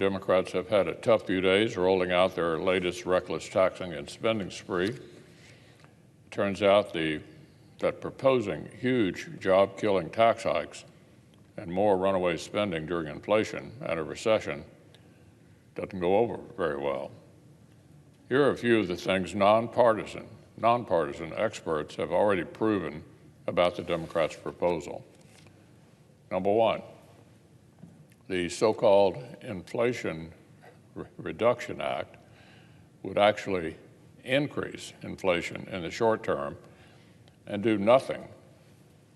Democrats have had a tough few days rolling out their latest reckless taxing and spending spree. It turns out that proposing huge job-killing tax hikes and more runaway spending during inflation and a recession doesn't go over very well. Here are a few of the things nonpartisan experts have already proven about the Democrats' proposal. Number one, the so-called Inflation Reduction Act would actually increase inflation in the short term and do nothing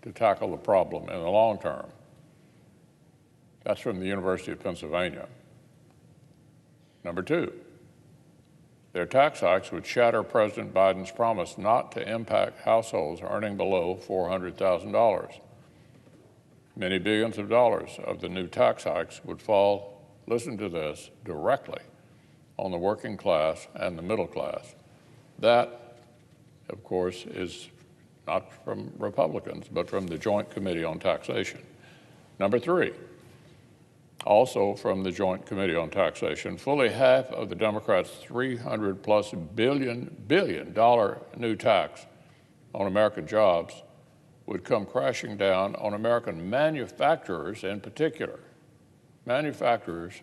to tackle the problem in the long term. That's from the University of Pennsylvania. Number two, their tax hikes would shatter President Biden's promise not to impact households earning below $400,000. Many billions of dollars of the new tax hikes would fall, listen to this, directly on the working class and the middle class. That, of course, is not from Republicans, but from the Joint Committee on Taxation. Number three, also from the Joint Committee on Taxation, fully half of the Democrats' $300+ billion new tax on American jobs would come crashing down on American manufacturers in particular. Manufacturers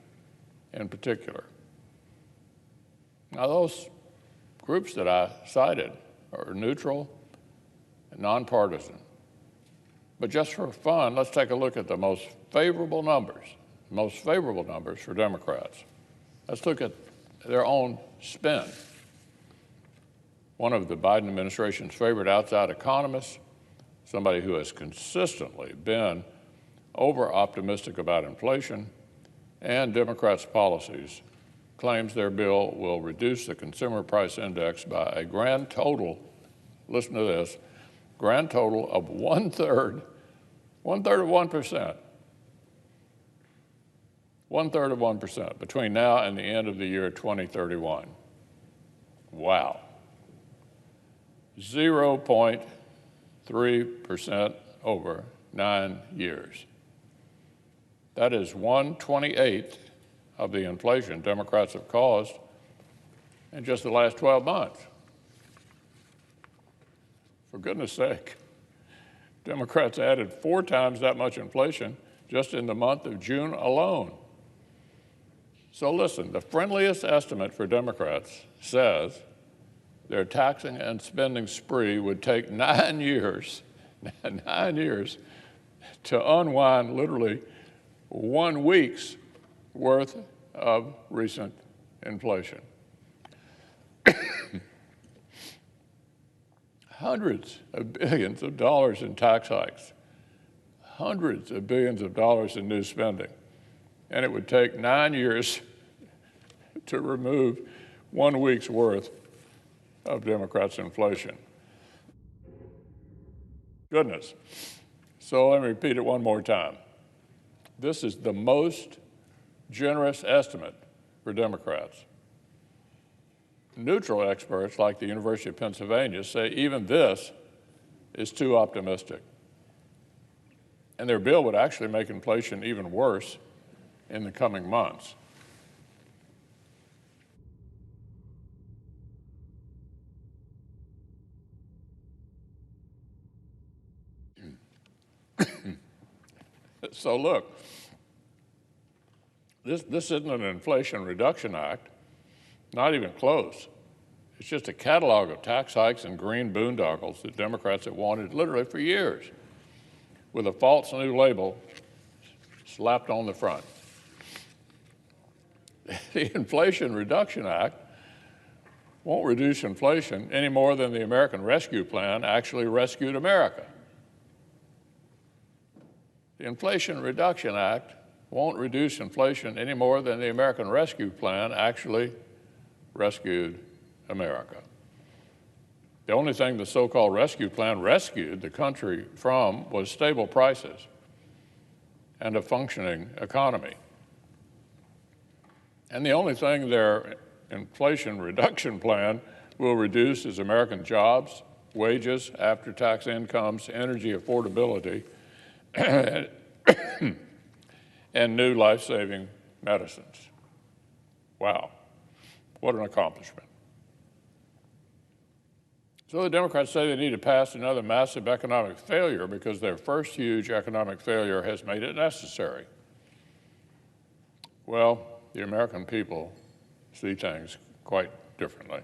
in particular. Now, those groups that I cited are neutral and nonpartisan. But just for fun, let's take a look at the most favorable numbers for Democrats. Let's look at their own spin. One of the Biden administration's favorite outside economists, somebody who has consistently been over-optimistic about inflation and Democrats' policies, claims their bill will reduce the consumer price index by a grand total, listen to this, grand total of one-third of 1%. One-third of 1% between now and the end of the year 2031. Wow. 0.3% over 9 years. That is 1/28 of the inflation Democrats have caused in just the last 12 months. For goodness sake, Democrats added 4 times that much inflation just in the month of June alone. So listen, the friendliest estimate for Democrats says their taxing and spending spree would take 9 years, 9 years, to unwind literally 1 week's worth of recent inflation. Hundreds of billions of dollars in tax hikes, hundreds of billions of dollars in new spending, and it would take 9 years to remove 1 week's worth of Democrats' inflation. Goodness. So let me repeat it one more time. This is the most generous estimate for Democrats. Neutral experts like the University of Pennsylvania say even this is too optimistic. And their bill would actually make inflation even worse in the coming months. So look, this isn't an Inflation Reduction Act, not even close. It's just a catalog of tax hikes and green boondoggles that Democrats have wanted literally for years, with a false new label slapped on the front. The Inflation Reduction Act won't reduce inflation any more than the American Rescue Plan actually rescued America. The Inflation Reduction Act won't reduce inflation any more than the American Rescue Plan actually rescued America. The only thing the so-called rescue plan rescued the country from was stable prices and a functioning economy. And the only thing their Inflation Reduction Plan will reduce is American jobs, wages, after-tax incomes, energy affordability, and new life-saving medicines. Wow, what an accomplishment. So the Democrats say they need to pass another massive economic failure because their first huge economic failure has made it necessary. Well, the American people see things quite differently.